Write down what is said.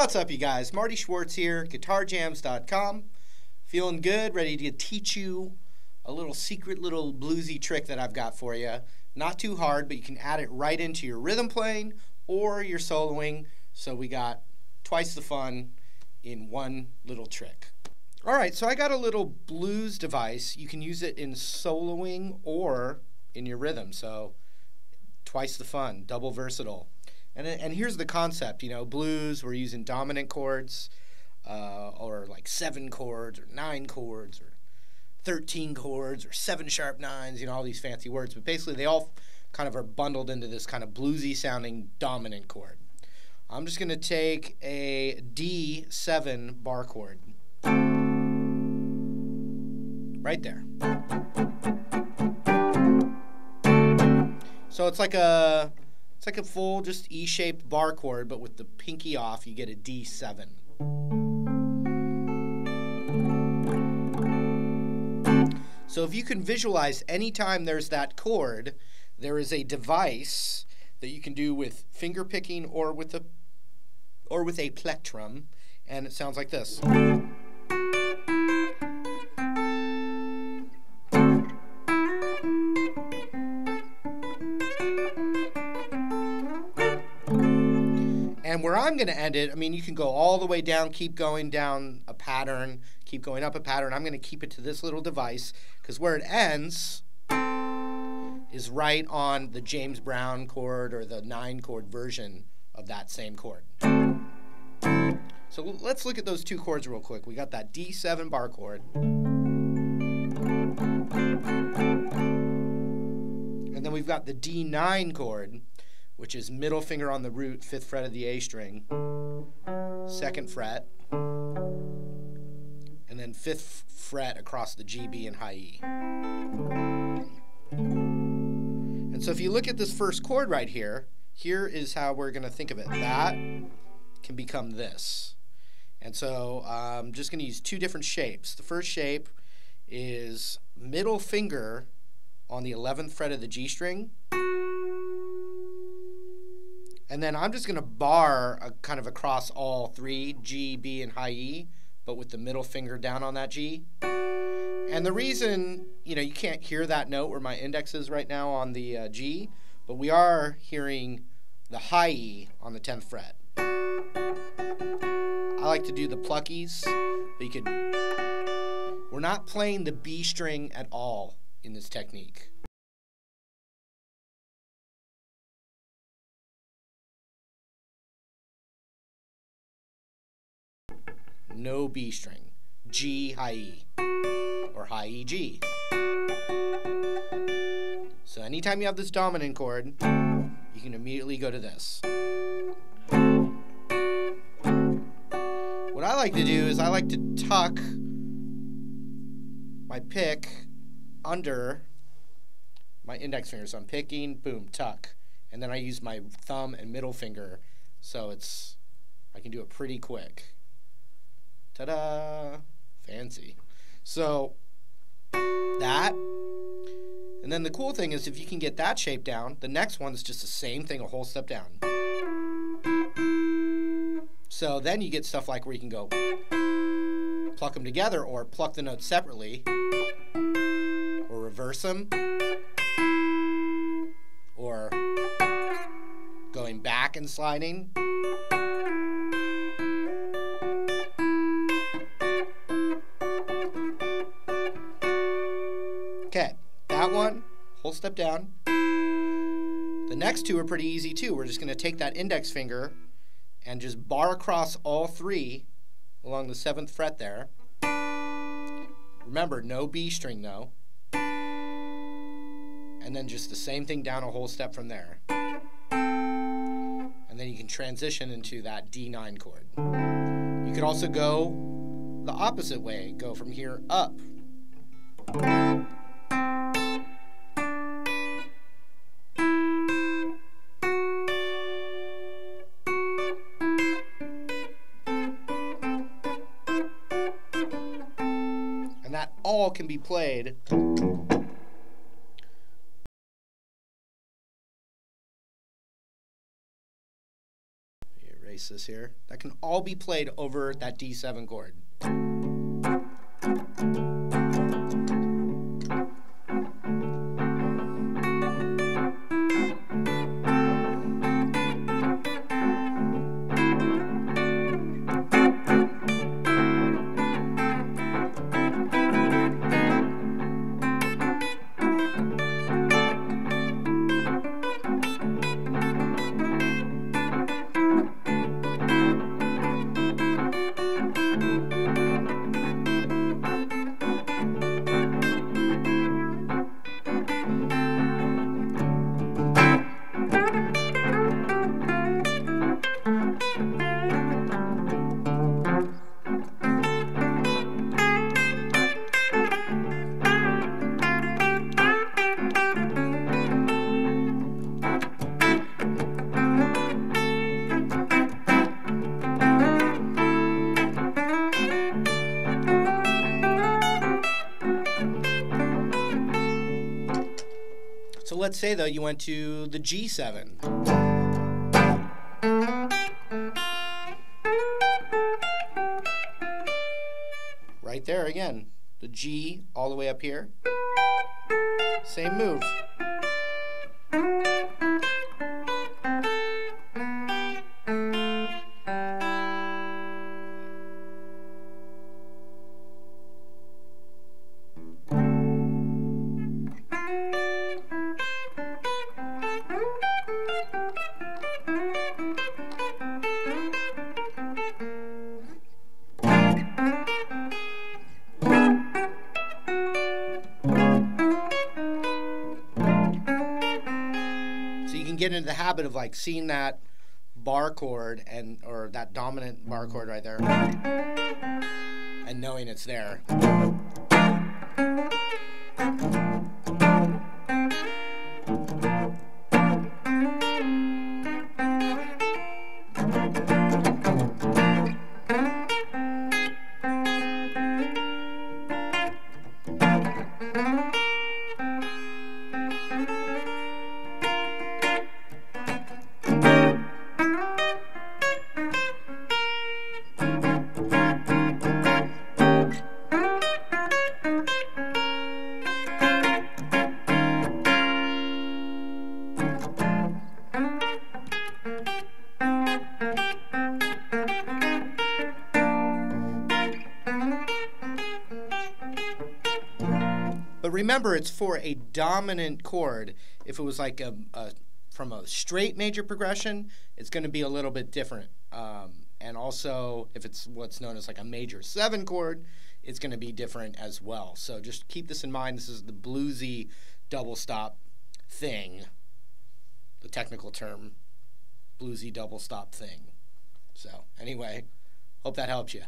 What's up, you guys? Marty Schwartz here, guitarjams.com. Feeling good, ready to teach you a little secret little bluesy trick that I've got for you. Not too hard, but you can add it right into your rhythm playing or your soloing. So we got twice the fun in one little trick. Alright, so I got a little blues device. You can use it in soloing or in your rhythm. So twice the fun, double versatile. And here's the concept, you know, blues, we're using dominant chords, or like 7 chords, or 9 chords, or 13 chords, or 7 sharp 9s, you know, all these fancy words. But basically they all kind of are bundled into this kind of bluesy sounding dominant chord. I'm just going to take a D7 bar chord. Right there. So it's like a full just E-shaped bar chord, but with the pinky off, you get a D7. So if you can visualize anytime there's that chord, there is a device that you can do with finger picking or with a plectrum, and it sounds like this. And where I'm going to end it, I mean, you can go all the way down, keep going down a pattern, keep going up a pattern. I'm going to keep it to this little device because where it ends is right on the James Brown chord or the 9-chord version of that same chord. So let's look at those 2 chords real quick. We got that D7 bar chord. And then we've got the D9 chord, which is middle finger on the root, 5th fret of the A string, 2nd fret, and then 5th fret across the G, B, and high E. And so if you look at this first chord right here, here is how we're going to think of it. That can become this. And so I'm just going to use 2 different shapes. The first shape is middle finger on the 11th fret of the G string. And then I'm just going to bar kind of across all 3, G, B, and high E, but with the middle finger down on that G. And the reason, you know, you can't hear that note where my index is right now on the G, but we are hearing the high E on the 10th fret. I like to do the pluckies, but we're not playing the B string at all in this technique. No B string, G high E, or high E G. So anytime you have this dominant chord, you can immediately go to this. What I like to do is I like to tuck my pick under my index finger. So I'm picking, boom, tuck. And then I use my thumb and middle finger, so I can do it pretty quick. Ta-da! Fancy. So that, and then the cool thing is if you can get that shape down, the next one is just the same thing, a whole step down. So then you get stuff like where you can go pluck them together or pluck the notes separately or reverse them or going back and sliding. Okay, that one, whole step down. The next 2 are pretty easy too. We're just going to take that index finger and just bar across all 3 along the 7th fret there. Remember, no B string though. And then just the same thing down a whole step from there. And then you can transition into that D9 chord. You could also go the opposite way, go from here up. And that all can be played erase this here. That can all be played over that D7 chord. So let's say, though, you went to the G7. Right there again, the G all the way up here. Same move. Get into the habit of like seeing that bar chord or that dominant bar chord right there and knowing it's there. But remember, it's for a dominant chord. If it was like from a straight major progression, it's going to be a little bit different. And also, if it's what's known as like a major 7 chord, it's going to be different as well. So just keep this in mind. This is the bluesy double stop thing, the technical term, bluesy double stop thing. So anyway, hope that helps you.